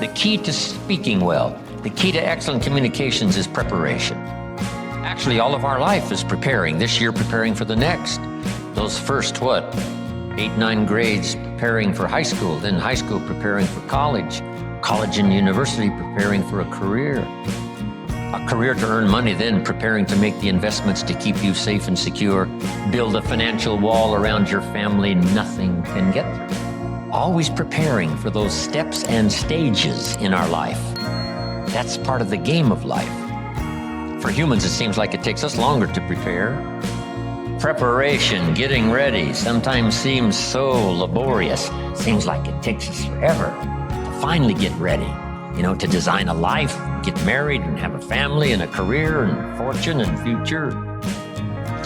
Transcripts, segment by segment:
The key to speaking well, the key to excellent communications is preparation. Actually, all of our life is preparing. This year, preparing for the next. Those first, 8, 9 grades preparing for high school, then high school preparing for college, college and university preparing for a career to earn money, then preparing to make the investments to keep you safe and secure, build a financial wall around your family nothing can get through. Always preparing for those steps and stages in our life. That's part of the game of life. For humans, it seems like it takes us longer to prepare. Preparation, getting ready, sometimes seems so laborious. Seems like it takes us forever to finally get ready. To design a life, get married and have a family and a career and fortune and future.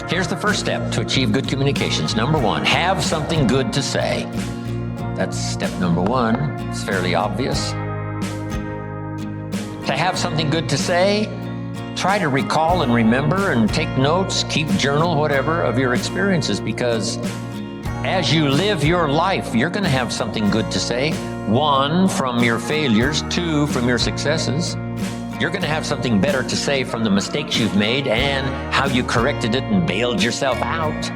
Here's the first step to achieve good communications. Number 1, have something good to say. That's step number 1. It's fairly obvious. To have something good to say, try to recall and remember and take notes, keep journal, whatever, of your experiences, because as you live your life, you're going to have something good to say. 1, from your failures. 2, from your successes. You're going to have something better to say from the mistakes you've made and how you corrected it and bailed yourself out.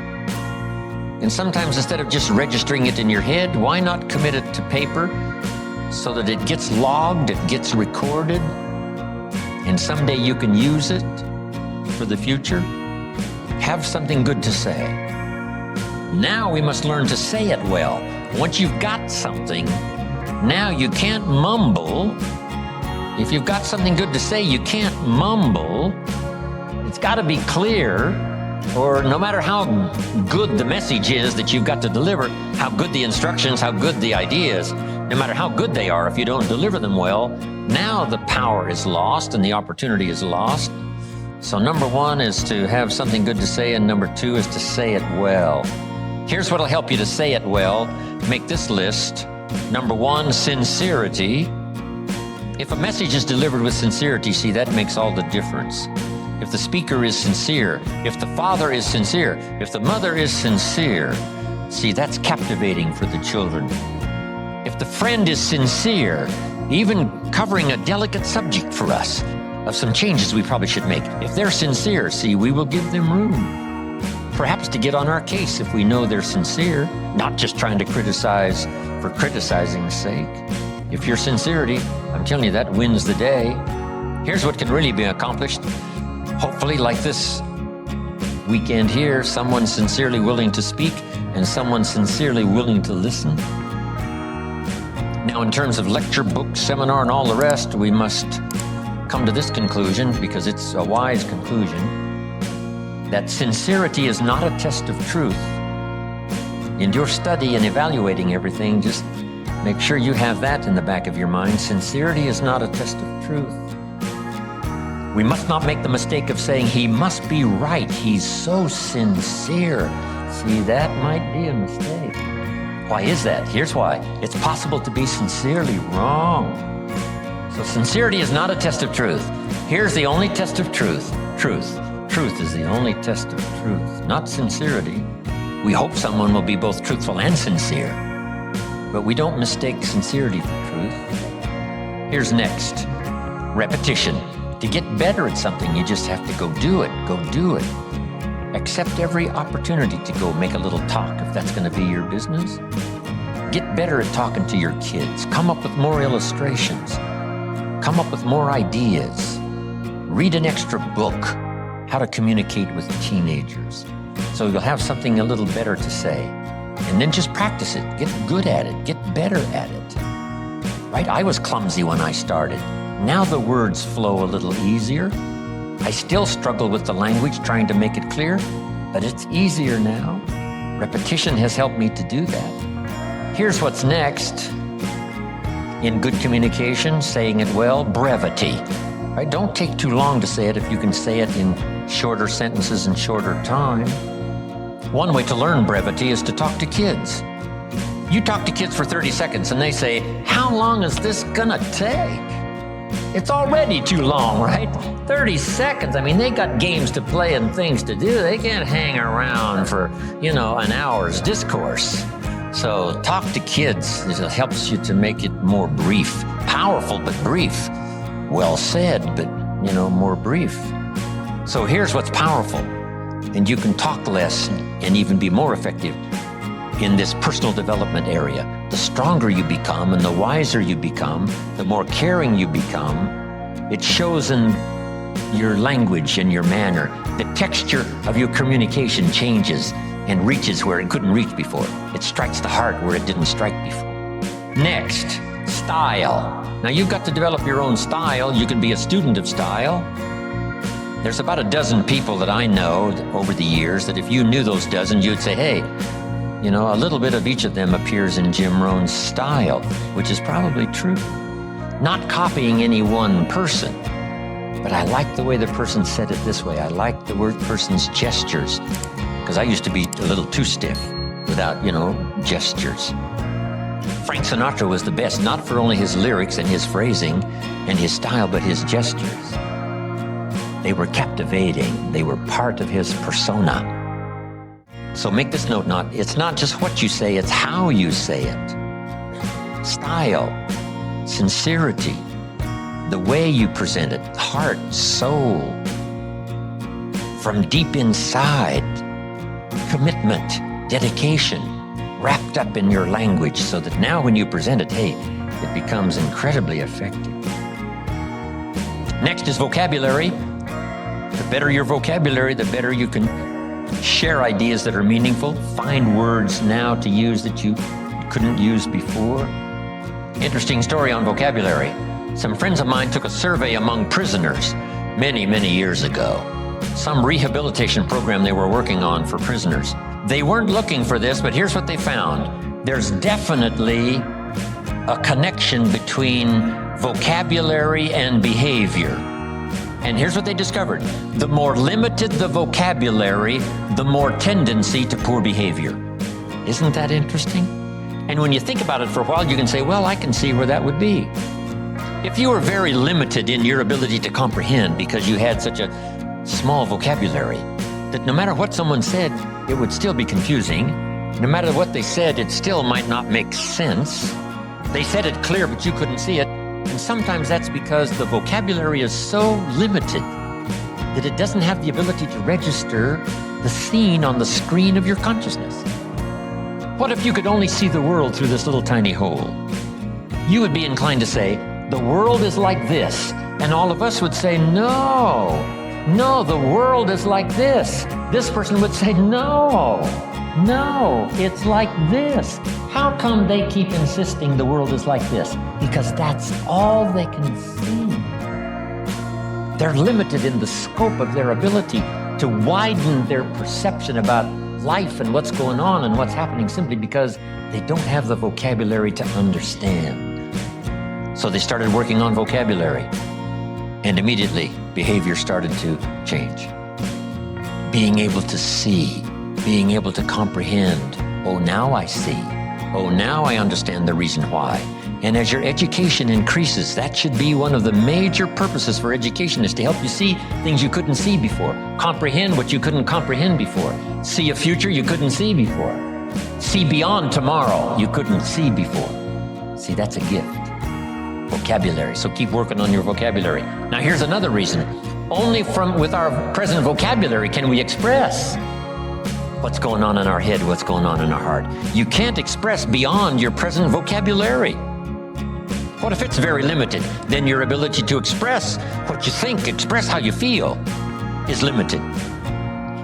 And sometimes instead of just registering it in your head, why not commit it to paper so that it gets logged, it gets recorded, and someday you can use it for the future? Have something good to say. Now we must learn to say it well. Once you've got something, now you can't mumble. If you've got something good to say, you can't mumble. It's got to be clear, or no matter how good the message is that you've got to deliver, how good the instructions, how good the ideas, no matter how good they are, if you don't deliver them well, now the power is lost and the opportunity is lost. So number 1 is to have something good to say, and number 2 is to say it well. Here's what'll help you to say it well. Make this list. Number 1, sincerity. If a message is delivered with sincerity, see, that makes all the difference. If the speaker is sincere, if the father is sincere, if the mother is sincere, see, that's captivating for the children. If the friend is sincere, even covering a delicate subject for us of some changes we probably should make, if they're sincere, see, we will give them room. Perhaps to get on our case if we know they're sincere, not just trying to criticize for criticizing's sake. If your sincerity, I'm telling you, that wins the day. Here's what can really be accomplished. Hopefully, like this weekend here, someone sincerely willing to speak and someone sincerely willing to listen. Now, in terms of lecture, book, seminar, and all the rest, we must come to this conclusion, because it's a wise conclusion, that sincerity is not a test of truth. In your study and evaluating everything, just make sure you have that in the back of your mind. Sincerity is not a test of truth. We must not make the mistake of saying, he must be right, he's so sincere. See, that might be a mistake. Why is that? Here's why. It's possible to be sincerely wrong. So sincerity is not a test of truth. Here's the only test of truth. Truth. Truth is the only test of truth, not sincerity. We hope someone will be both truthful and sincere, but we don't mistake sincerity for truth. Here's next. Repetition. To get better at something, you just have to go do it. Go do it. Accept every opportunity to go make a little talk if that's going to be your business. Get better at talking to your kids. Come up with more illustrations. Come up with more ideas. Read an extra book, How to Communicate with Teenagers. So you'll have something a little better to say. And then just practice it. Get good at it. Get better at it. Right? I was clumsy when I started. Now the words flow a little easier. I still struggle with the language, trying to make it clear, but it's easier now. Repetition has helped me to do that. Here's what's next. In good communication, saying it well, brevity. Right? Don't take too long to say it if you can say it in shorter sentences and shorter time. One way to learn brevity is to talk to kids. You talk to kids for 30 seconds and they say, how long is this gonna take? It's already too long, right? 30 seconds. I mean, they got games to play and things to do. They can't hang around for, an hour's discourse. So talk to kids. It helps you to make it more brief. Powerful, but brief. Well said, but, more brief. So here's what's powerful. And you can talk less and even be more effective in this personal development area. The stronger you become and the wiser you become, the more caring you become, it shows in your language and your manner. The texture of your communication changes and reaches where it couldn't reach before. It strikes the heart where it didn't strike before. Next, style. Now you've got to develop your own style. You can be a student of style. There's about a dozen people that I know over the years that if you knew those dozen, you'd say, hey, a little bit of each of them appears in Jim Rohn's style, which is probably true. Not copying any one person, but I like the way the person said it this way. I like the person's gestures, because I used to be a little too stiff without, gestures. Frank Sinatra was the best, not for only his lyrics and his phrasing and his style, but his gestures. They were captivating. They were part of his persona. So make this note, it's not just what you say, it's how you say it. Style, sincerity, the way you present it, heart, soul, from deep inside, commitment, dedication, wrapped up in your language so that now when you present it, it becomes incredibly effective. Next is vocabulary. The better your vocabulary, the better you can share ideas that are meaningful, find words now to use that you couldn't use before. Interesting story on vocabulary. Some friends of mine took a survey among prisoners many, many years ago. Some rehabilitation program they were working on for prisoners. They weren't looking for this, but here's what they found. There's definitely a connection between vocabulary and behavior. And here's what they discovered. The more limited the vocabulary, the more tendency to poor behavior. Isn't that interesting? And when you think about it for a while, you can say, well, I can see where that would be. If you were very limited in your ability to comprehend because you had such a small vocabulary, that no matter what someone said, it would still be confusing. No matter what they said, it still might not make sense. They said it clear, but you couldn't see it. And sometimes that's because the vocabulary is so limited that it doesn't have the ability to register the scene on the screen of your consciousness. What if you could only see the world through this little tiny hole? You would be inclined to say, the world is like this. And all of us would say, no, the world is like this. This person would say, no, it's like this. How come they keep insisting the world is like this? Because that's all they can see. They're limited in the scope of their ability to widen their perception about life and what's going on and what's happening simply because they don't have the vocabulary to understand. So they started working on vocabulary, and immediately behavior started to change. Being able to see, being able to comprehend. Oh, now I see. Oh, now I understand the reason why. And as your education increases, that should be one of the major purposes for education, is to help you see things you couldn't see before. Comprehend what you couldn't comprehend before. See a future you couldn't see before. See beyond tomorrow you couldn't see before. See, that's a gift. Vocabulary. So keep working on your vocabulary. Now here's another reason. Only with our present vocabulary can we express what's going on in our head, what's going on in our heart. You can't express beyond your present vocabulary. What if it's very limited? Then your ability to express what you think, express how you feel, is limited.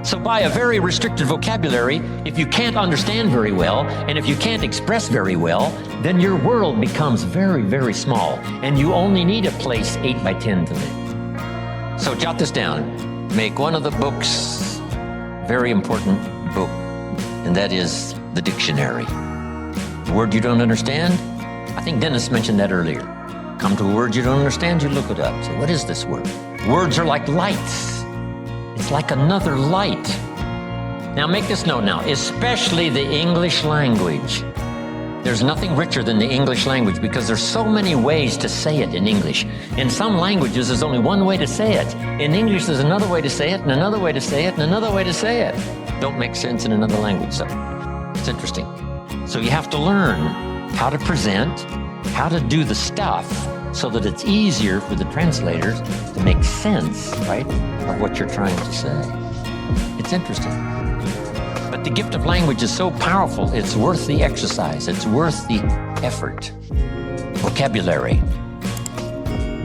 So by a very restricted vocabulary, if you can't understand very well, and if you can't express very well, then your world becomes very, very small, and you only need a place 8 by 10 to live. So jot this down. Make one of the books very important book, and that is the dictionary. The word you don't understand? I think Dennis mentioned that earlier. Come to a word you don't understand, you look it up. Say, what is this word? Words are like lights. It's like another light. Now make this note now, especially the English language. There's nothing richer than the English language because there's so many ways to say it in English. In some languages, there's only one way to say it. In English, there's another way to say it, and another way to say it, and another way to say it. Don't make sense in another language, so it's interesting. So you have to learn how to present, how to do the stuff so that it's easier for the translators to make sense, right, of what you're trying to say. It's interesting. But the gift of language is so powerful, it's worth the exercise, it's worth the effort. Vocabulary,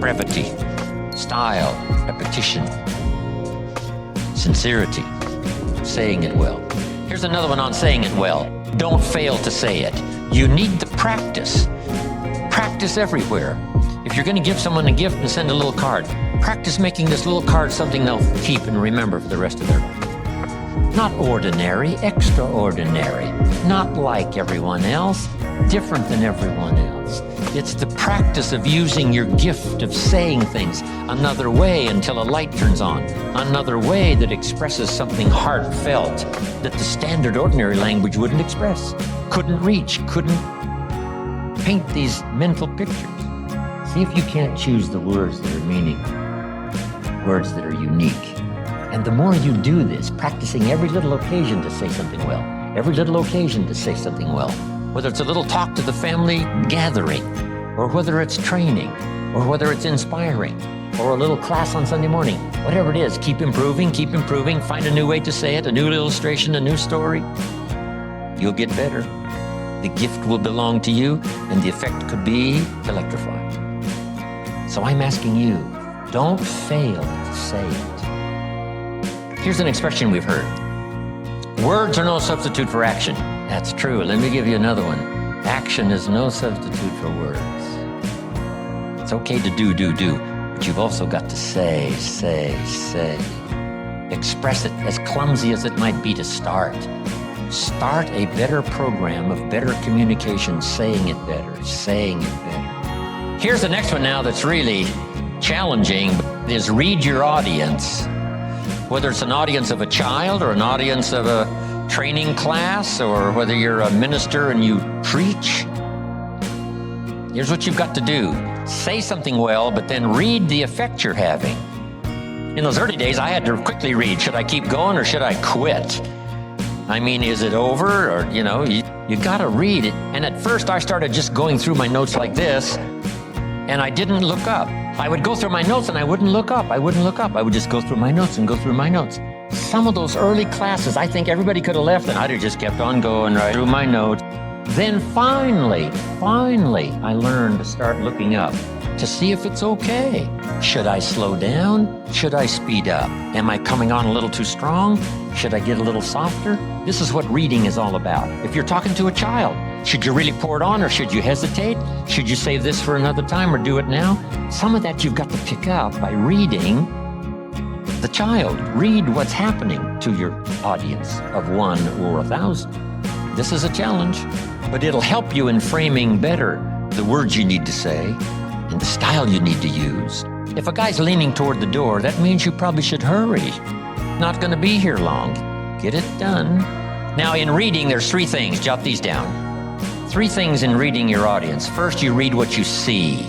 brevity, style, repetition, sincerity, saying it well. Here's another one on saying it well. Don't fail to say it. You need to practice. Practice everywhere. If you're going to give someone a gift and send a little card, practice making this little card something they'll keep and remember for the rest of their life. Not ordinary, extraordinary. Not like everyone else, different than everyone else. It's the practice of using your gift of saying things another way until a light turns on, another way that expresses something heartfelt that the standard ordinary language wouldn't express, couldn't reach, couldn't paint these mental pictures. See if you can't choose the words that are meaningful, words that are unique. And the more you do this, practicing every little occasion to say something well, every little occasion to say something well, whether it's a little talk to the family gathering, or whether it's training, or whether it's inspiring, or a little class on Sunday morning, whatever it is, keep improving, find a new way to say it, a new illustration, a new story. You'll get better. The gift will belong to you, and the effect could be electrifying. So I'm asking you, don't fail to say it. Here's an expression we've heard. Words are no substitute for action. That's true. Let me give you another one. Action is no substitute for words. It's okay to do, but you've also got to say. Express it, as clumsy as it might be to start. Start a better program of better communication, saying it better. Here's the next one now that's really challenging, is read your audience. Whether it's an audience of a child or an audience of a training class, or whether you're a minister and you preach, here's what you've got to do. Say something well, but then read the effect you're having. In those early days, I had to quickly read. Should I keep going or should I quit? I mean, is it over? Or, you got to read it. And at first, I started just going through my notes like this, and I didn't look up. I would go through my notes and I wouldn't look up. I would just go through my notes and go through my notes. Some of those early classes, I think everybody could have left and I'd have just kept on going right through my notes. Then finally, I learned to start looking up to see if it's okay. Should I slow down? Should I speed up? Am I coming on a little too strong? Should I get a little softer? This is what reading is all about. If you're talking to a child, should you really pour it on or should you hesitate? Should you save this for another time or do it now? Some of that you've got to pick up by reading the child. Read what's happening to your audience of 1 or 1,000. This is a challenge, but it'll help you in framing better the words you need to say and the style you need to use. If a guy's leaning toward the door, that means you probably should hurry. Not going to be here long. Get it done. Now, in reading, there's 3 things. Jot these down. 3 things in reading your audience. First, you read what you see.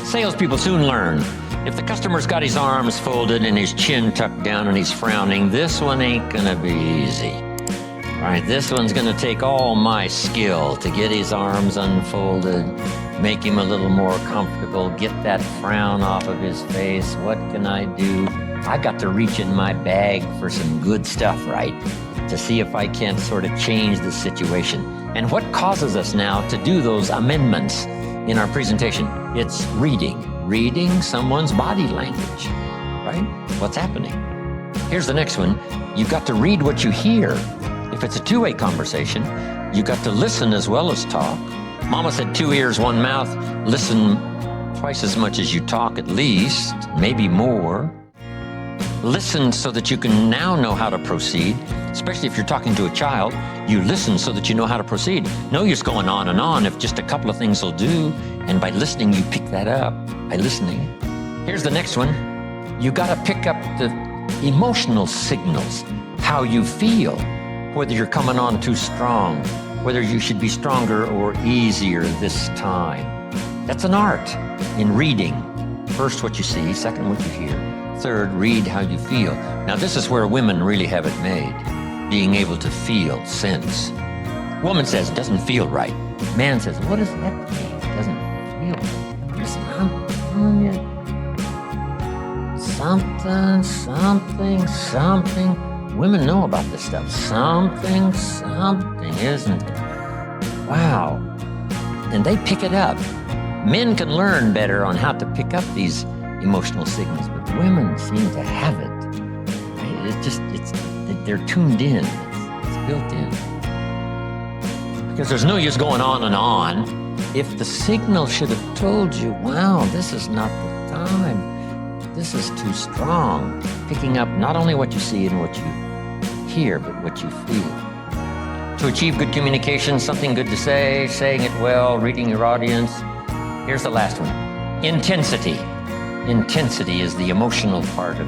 Salespeople soon learn. If the customer's got his arms folded and his chin tucked down and he's frowning, this one ain't gonna be easy. All right, this one's gonna take all my skill to get his arms unfolded, make him a little more comfortable, get that frown off of his face. What can I do? I got to reach in my bag for some good stuff, right? To see if I can't sort of change the situation. And what causes us now to do those amendments in our presentation? It's reading someone's body language, right? What's happening? Here's the next one. You've got to read what you hear. If it's a two-way conversation, you've got to listen as well as talk. Mama said 2 ears, 1 mouth. Listen twice as much as you talk at least, maybe more. Listen so that you can now know how to proceed, especially if you're talking to a child. You listen so that you know how to proceed. No use going on and on if just a couple of things will do. And by listening, you pick that up by listening. Here's the next one. You got to pick up the emotional signals, how you feel, whether you're coming on too strong, whether you should be stronger or easier this time. That's an art in reading. First, what you see. Second, what you hear. Third, read how you feel. Now, this is where women really have it made, being able to feel, sense. Woman says, it doesn't feel right. Man says, what does that mean? It doesn't feel right. Listen, I'm telling you, something. Women know about this stuff. Something, isn't it? Wow. And they pick it up. Men can learn better on how to pick up these emotional signals, but women seem to have it. They're tuned in. It's built in. Because there's no use going on and on. If the signal should have told you, wow, this is not the time. This is too strong. Picking up not only what you see and what you hear, but what you feel. To achieve good communication, something good to say, saying it well, reading your audience. Here's the last one. Intensity. Intensity is the emotional part of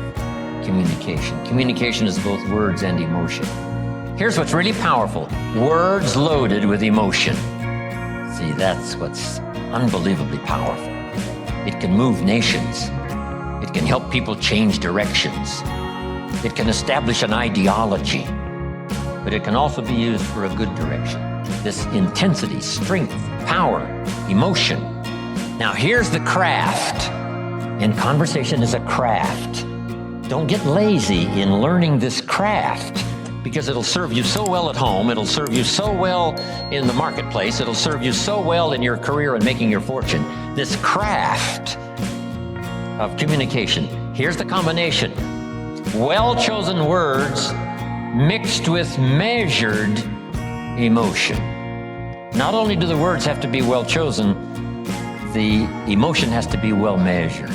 communication. Communication is both words and emotion. Here's what's really powerful. Words loaded with emotion. See, that's what's unbelievably powerful. It can move nations. It can help people change directions. It can establish an ideology. But it can also be used for a good direction. This intensity, strength, power, emotion. Now here's the craft. And conversation is a craft. Don't get lazy in learning this craft, because it'll serve you so well at home, it'll serve you so well in the marketplace, it'll serve you so well in your career and making your fortune. This craft of communication. Here's the combination. Well-chosen words mixed with measured emotion. Not only do the words have to be well-chosen, the emotion has to be well-measured.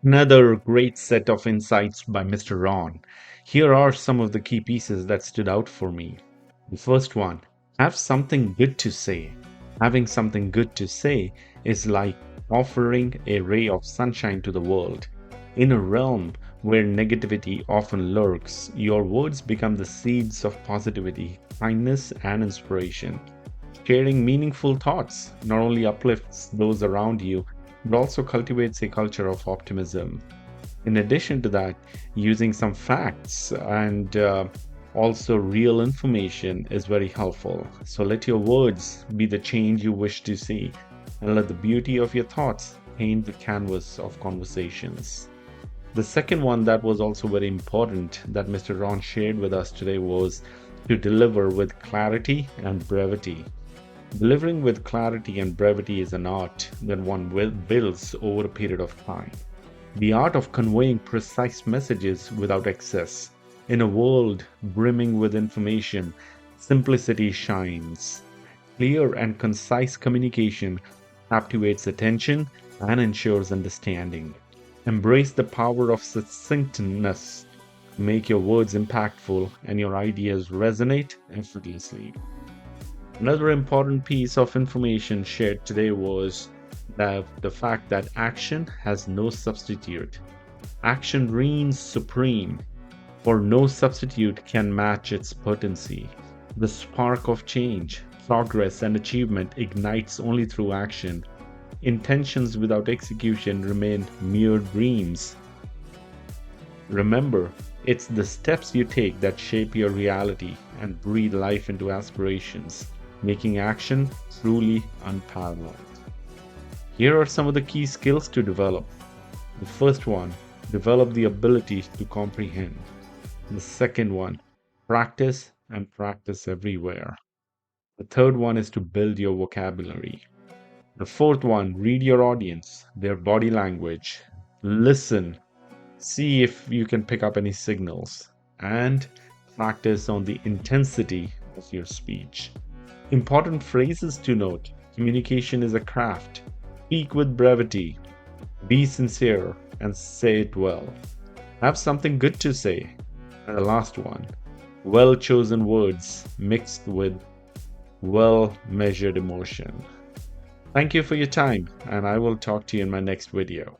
Another great set of insights by Mr. Rohn. Here are some of the key pieces that stood out for me. The first one, have something good to say. Having something good to say is like offering a ray of sunshine to the world. In a realm where negativity often lurks, your words become the seeds of positivity, kindness, and inspiration. Sharing meaningful thoughts not only uplifts those around you, but also cultivates a culture of optimism. In addition to that, using some facts and also real information is very helpful. So let your words be the change you wish to see, and let the beauty of your thoughts paint the canvas of conversations. The second one that was also very important that Mr. Rohn shared with us today was to deliver with clarity and brevity. Delivering with clarity and brevity is an art that one builds over a period of time. The art of conveying precise messages without excess. In a world brimming with information, simplicity shines. Clear and concise communication captivates attention and ensures understanding. Embrace the power of succinctness. Make your words impactful and your ideas resonate effortlessly. Another important piece of information shared today was the fact that action has no substitute. Action reigns supreme, for no substitute can match its potency. The spark of change, progress, and achievement ignites only through action. Intentions without execution remain mere dreams. Remember, it's the steps you take that shape your reality and breathe life into aspirations, making action truly unparalleled. Here are some of the key skills to develop. The first one, develop the ability to comprehend. The second one, practice and practice everywhere. The third one is to build your vocabulary. The fourth one, read your audience, their body language. Listen, see if you can pick up any signals, and practice on the intensity of your speech. Important phrases to note. Communication is a craft. Speak with brevity. Be sincere and say it well. Have something good to say. And the last one, well-chosen words mixed with well-measured emotion. Thank you for your time, and I will talk to you in my next video.